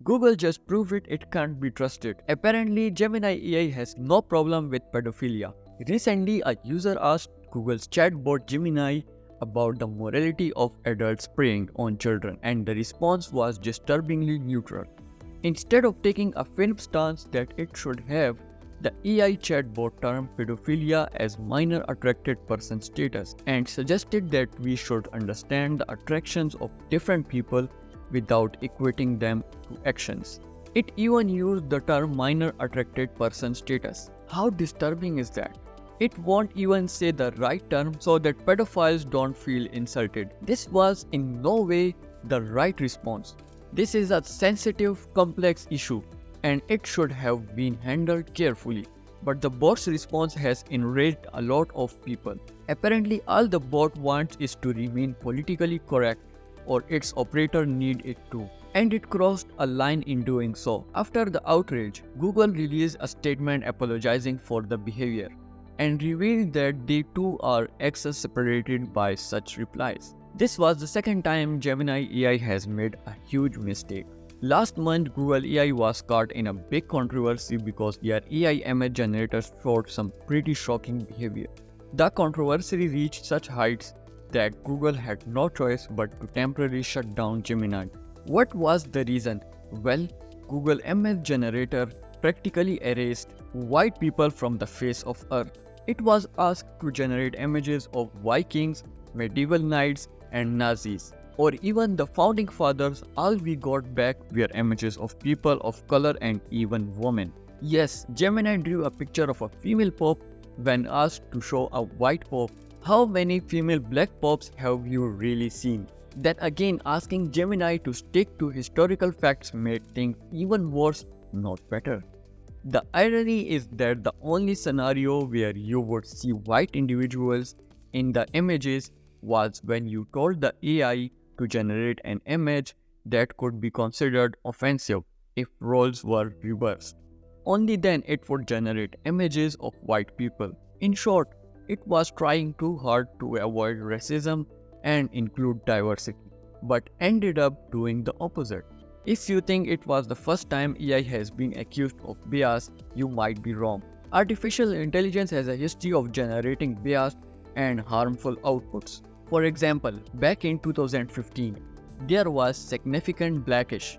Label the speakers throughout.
Speaker 1: Google just proved it can't be trusted. Apparently, Gemini AI has no problem with pedophilia. Recently, a user asked Google's chatbot Gemini about the morality of adults preying on children, and the response was disturbingly neutral. Instead of taking a firm stance that it should have, the AI chatbot termed pedophilia as minor attracted person status and suggested that we should understand the attractions of different people without equating them to actions. It even used the term minor attracted person status. How disturbing is that? It won't even say the right term so that pedophiles don't feel insulted. This was in no way the right response. This is a sensitive, complex issue, and it should have been handled carefully. But the bot's response has enraged a lot of people. Apparently, all the bot wants is to remain politically correct, or its operator need it to. And it crossed a line in doing so. After the outrage, Google released a statement apologizing for the behavior and revealed that they too are exasperated by such replies. This was the second time Gemini AI has made a huge mistake. Last month, Google AI was caught in a big controversy because their AI image generators showed some pretty shocking behavior. The controversy reached such heights that Google had no choice but to temporarily shut down Gemini. What was the reason? Well, Google image generator practically erased white people from the face of Earth. It was asked to generate images of Vikings, medieval knights, and Nazis, or even the founding fathers. All we got back were images of people of color and even women. Yes, Gemini drew a picture of a female pope when asked to show a white pope. How many female black popes have you really seen? Then again, asking Gemini to stick to historical facts made things even worse, not better. The irony is that the only scenario where you would see white individuals in the images was when you told the AI to generate an image that could be considered offensive if roles were reversed. Only then it would generate images of white people. In short, it was trying too hard to avoid racism and include diversity, but ended up doing the opposite. If you think it was the first time AI has been accused of bias, you might be wrong. Artificial intelligence has a history of generating biased and harmful outputs. For example, back in 2015, there was significant backlash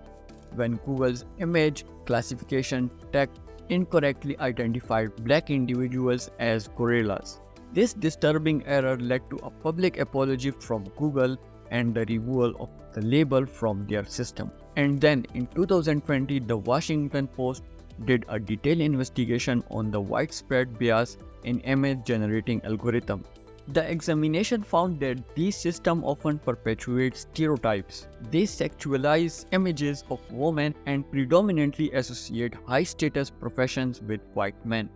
Speaker 1: when Google's image classification tech incorrectly identified black individuals as gorillas. This disturbing error led to a public apology from Google and the removal of the label from their system. And then in 2020, the Washington Post did a detailed investigation on the widespread bias in image generating algorithm. The examination found that these systems often perpetuate stereotypes. They sexualize images of women and predominantly associate high-status professions with white men.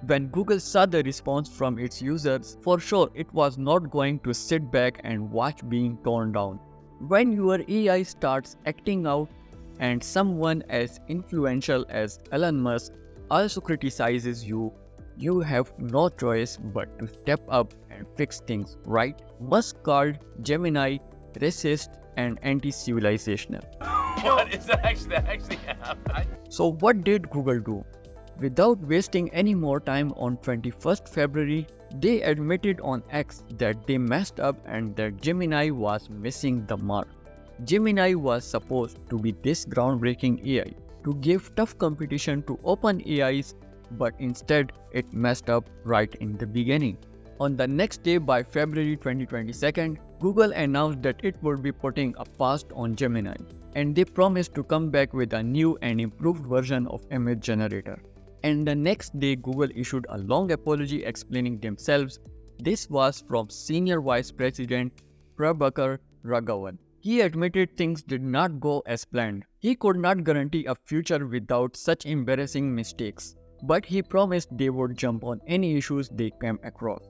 Speaker 1: When Google saw the response from its users, for sure it was not going to sit back and watch being torn down. When your AI starts acting out and someone as influential as Elon Musk also criticizes you, you have no choice but to step up and fix things, right? Musk called Gemini racist and anti-civilizational.
Speaker 2: What is that actually happened?
Speaker 1: So what did Google do? Without wasting any more time, on 21st February, they admitted on X that they messed up and that Gemini was missing the mark. Gemini was supposed to be this groundbreaking AI to give tough competition to open AIs, but instead it messed up right in the beginning. On the next day, by February 2022, Google announced that it would be putting a pause on Gemini, and they promised to come back with a new and improved version of image generator. And the next day, Google issued a long apology explaining themselves. This was from Senior Vice President Prabhakar Raghavan. He admitted things did not go as planned. He could not guarantee a future without such embarrassing mistakes, but he promised they would jump on any issues they came across.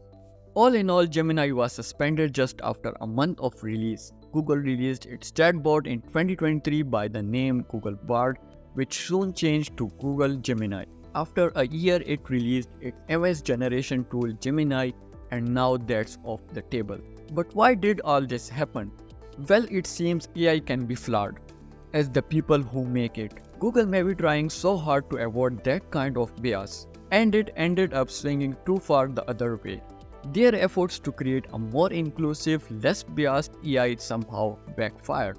Speaker 1: All in all, Gemini was suspended just after a month of release. Google released its chatbot in 2023 by the name Google Bard, which soon changed to Google Gemini. After a year, it released its image generation tool Gemini, and now that's off the table. But why did all this happen? Well, it seems AI can be flawed. as the people who make it. Google may be trying so hard to avoid that kind of bias, and it ended up swinging too far the other way. Their efforts to create a more inclusive, less biased AI somehow backfired.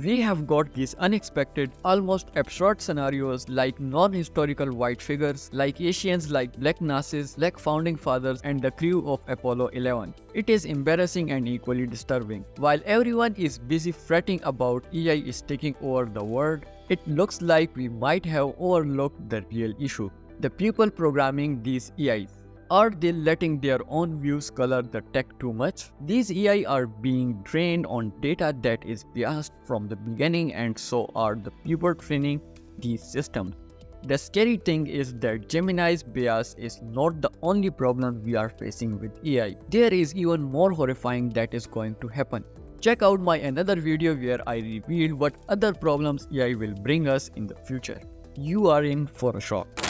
Speaker 1: We have got these unexpected, almost absurd scenarios like non-historical white figures, like Asians, like black nurses, like founding fathers and the crew of Apollo 11. It is embarrassing and equally disturbing. While everyone is busy fretting about AI is taking over the world, it looks like we might have overlooked the real issue: the people programming these AIs. Are they letting their own views color the tech too much? These AI are being trained on data that is biased from the beginning, and so are the people training these systems. The scary thing is that Gemini's bias is not the only problem we are facing with AI. There is even more horrifying that is going to happen. Check out my another video where I reveal what other problems AI will bring us in the future. You are in for a shock.